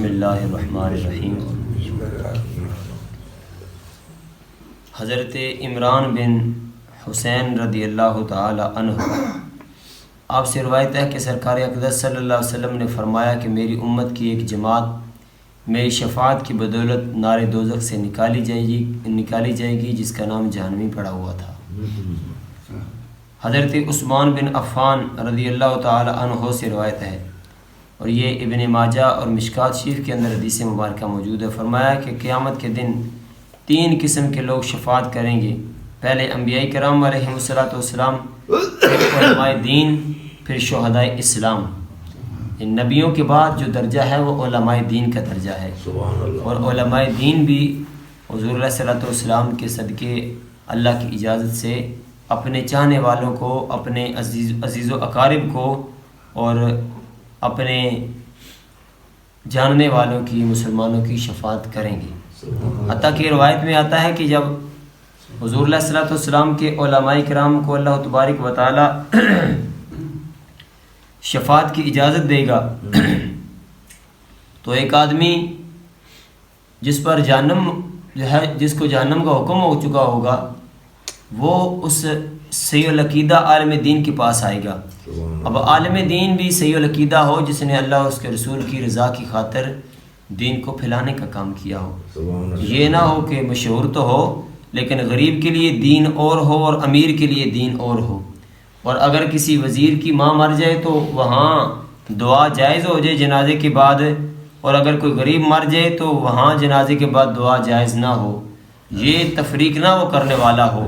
बिस्मिल्लाहिर्रहमानिर्रहीम। हज़रत इमरान बिन हुसैन रदी अल्लाह ताला अन्हु आपसे रवायत है कि सरकार अक़दस सल्लल्लाहु अलैहि वसल्लम ने फरमाया कि मेरी उम्मत की एक जमात मेरी शफ़ाअत की बदौलत नारे दोज़ख से निकाली जाएगी जिसका नाम जहन्नमी पड़ा हुआ था। हज़रत उस्मान बिन अफ़्फ़ान रदी अल्लाह ताला अन्हु से रवायत है और ये इब्न माजा और मिशकात शरीफ के अंदर हदीस मुबारक मौजूद है। फरमाया कि क़यामत के दिन 3 किस्म के लोग शफ़ाअत करेंगे। पहले अंबिया किराम अलैहिमुस्सलातु वस्सलाम, फिर उलमाए दीन, फिर शुहदाए इस्लाम। इन नबियों के बाद जो दर्जा है वो उलमाए दीन का दर्जा है और उलमाए दीन भी हुज़ूर अलैहिस्सलातु वस्सलाम के सदक़े अल्लाह की इजाज़त से अपने चाहने वालों को, अपने अज़ीज़ व अकारिब को और अपने जानने वालों की, मुसलमानों की शफ़ाअत करेंगे। हत्ता कि रवायत में आता है कि जब हुज़ूर अलैहिस्सलातु वस्सलाम के उलमाए किराम को अल्लाह तबारक व तआला शफ़ाअत की इजाज़त देगा तो एक आदमी जिस पर जहन्नम जो है, जिसको जहन्नम का हुक्म हो चुका होगा, वो उस सहीहुल अक़ीदा आलिम दीन के पास आएगा। अब आलिम दीन भी सहीहुल अक़ीदा हो, जिसने अल्लाह और उसके रसूल की रज़ा की खातिर दीन को फैलाने का काम किया हो। ये ना हो कि मशहूर तो हो लेकिन गरीब के लिए दीन और हो और अमीर के लिए दीन और हो। और अगर किसी वज़ीर की माँ मर जाए तो वहाँ दुआ जायज़ हो जाए जनाजे के बाद, और अगर कोई गरीब मर जाए तो वहाँ जनाजे के बाद दुआ जायज़ ना हो। ये तफरीक ना वो करने वाला हो।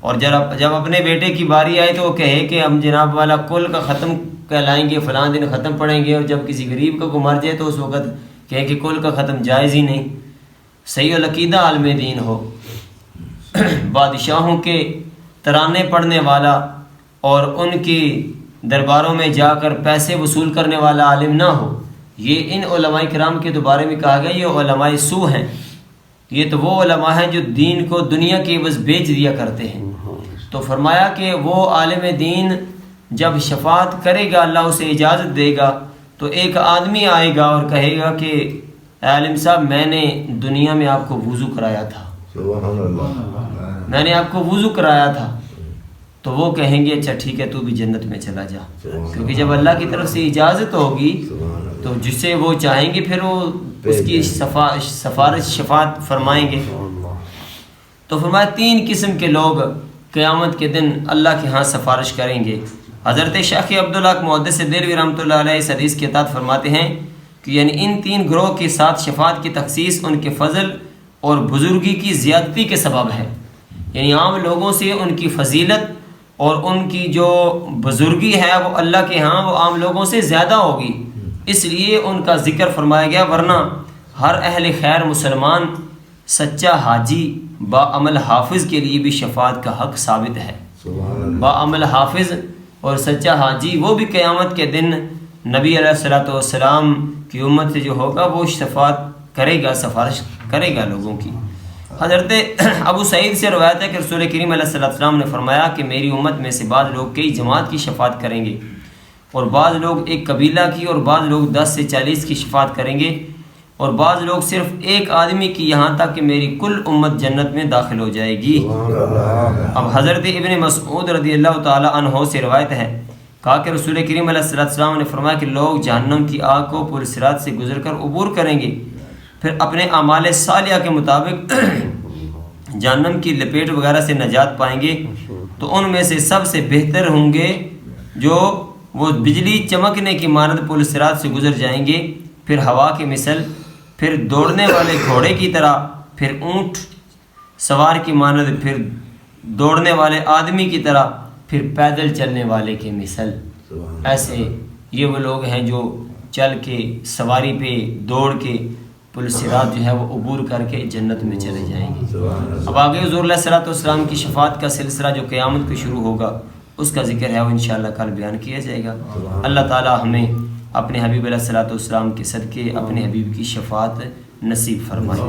और जब अपने बेटे की बारी आए तो वो कहे कि हम जनाब वाला कुल का ख़त्म कहलाएंगे, फ़लाँ दिन ख़त्म पढ़ेंगे, और जब किसी गरीब का को मर जाए तो उस वक़्त कहे कि कुल का ख़त्म जायज़ ही नहीं। सहीहुल अक़ीदा आलिम दीन हो, बादशाहों के तराने पढ़ने वाला और उनकी दरबारों में जाकर पैसे वसूल करने वाला आलिम ना हो। ये इन उलमाए किराम के बारे में कहा गया ये उलमाए सू हैं। ये तो वो उलमा हैं जो दीन को दुनिया के बस बेच दिया करते हैं। तो फरमाया कि वो आलिम दीन जब शफ़ाअत करेगा, अल्लाह उसे इजाज़त देगा, तो एक आदमी आएगा और कहेगा कि आलिम साहब, मैंने दुनिया में आपको वुज़ू कराया था, मैंने आपको वुज़ू कराया था। तो वो कहेंगे अच्छा ठीक है, तू भी जन्नत में चला जा। क्योंकि जब अल्लाह की तरफ से इजाज़त होगी तो जिसे वो चाहेंगे फिर वो उसकी सफारश शफ़ाअत फरमाएंगे। तो फरमाया 3 किस्म के लोग क़यामत के दिन अल्लाह के यहाँ सफारिश करेंगे। हज़रत शेख अब्दुल्लाह मुहद्दिस देलवी रहमतुल्लाह अलैह इस हदीस के तहत फरमाते हैं कि यानी इन 3 ग्रोह के साथ शफ़ाअत की तख़सीस उनके फ़ज़ल और बुज़ुर्गी की ज़्यादती के सबब है। यानी आम लोगों से उनकी फजीलत और उनकी जो बुज़ुर्गी है वो अल्लाह के यहाँ वो आम लोगों से ज़्यादा होगी, इसलिए उनका ज़िक्र फरमाया गया। वरना हर अहले खैर मुसलमान सच्चा हाजी बाअमल हाफिज़ के लिए भी शफ़ाअत का हक़ साबित है। बाअमल हाफिज़ और सच्चा हाजी वो भी क़यामत के दिन नबी अलैहिस्सलातु वस्सलाम की उम्मत से जो होगा वो शफ़ाअत करेगा, सफारिश करेगा लोगों की। हज़रत अबू सईद से रवायत है कि रसूल करीम अलैहिस्सलातु वस्सलाम ने फरमाया कि मेरी उम्मत में से बाद लोग कई जमात की शफ़ाअत करेंगे और बाद लोग एक कबीला की, और बाद लोग 10 से 40 की शफ़ाअत करेंगे, और बाद लोग सिर्फ एक आदमी की, यहाँ तक कि मेरी कुल उम्मत जन्नत में दाखिल हो जाएगी। अब हज़रत इब्न मसऊद रदी अल्लाह ताला अन्हु से रवायत है, कहा कि रसूल करीम अलैहिस्सलातु वस्सलाम ने फरमाया कि लोग जहन्नम की आग को पुल सिरात से गुजर कर अबूर करेंगे, फिर अपने अमाल सालिया के मुताबिक जहन्नम की लपेट वगैरह से नजात पाएंगे। तो उनमें से सबसे बेहतर होंगे जो वो बिजली चमकने की मानद पुल सिरात से गुजर जाएंगे, फिर हवा के मिसल, फिर दौड़ने वाले घोड़े की तरह, फिर ऊँट सवार की मानद, फिर दौड़ने वाले आदमी की तरह, फिर पैदल चलने वाले के मिसल। ऐसे ये वो लोग हैं जो चल के, सवारी पे दौड़ के पुल सिरात जो है वो अबूर करके जन्नत में चले जाएंगे। अब आगे हुज़ूर अलैहिस्सलातु वस्सलाम की शफ़ाअत का सिलसिला जो क़यामत को शुरू होगा उसका ज़िक्र है वो इंशाअल्लाह कल बयान किया जाएगा। अल्लाह ताला हमें अपने हबीब अलैहिस्सलातु वस्सलाम के सदक़े अपने हबीब की शफ़ाअत नसीब फरमाए।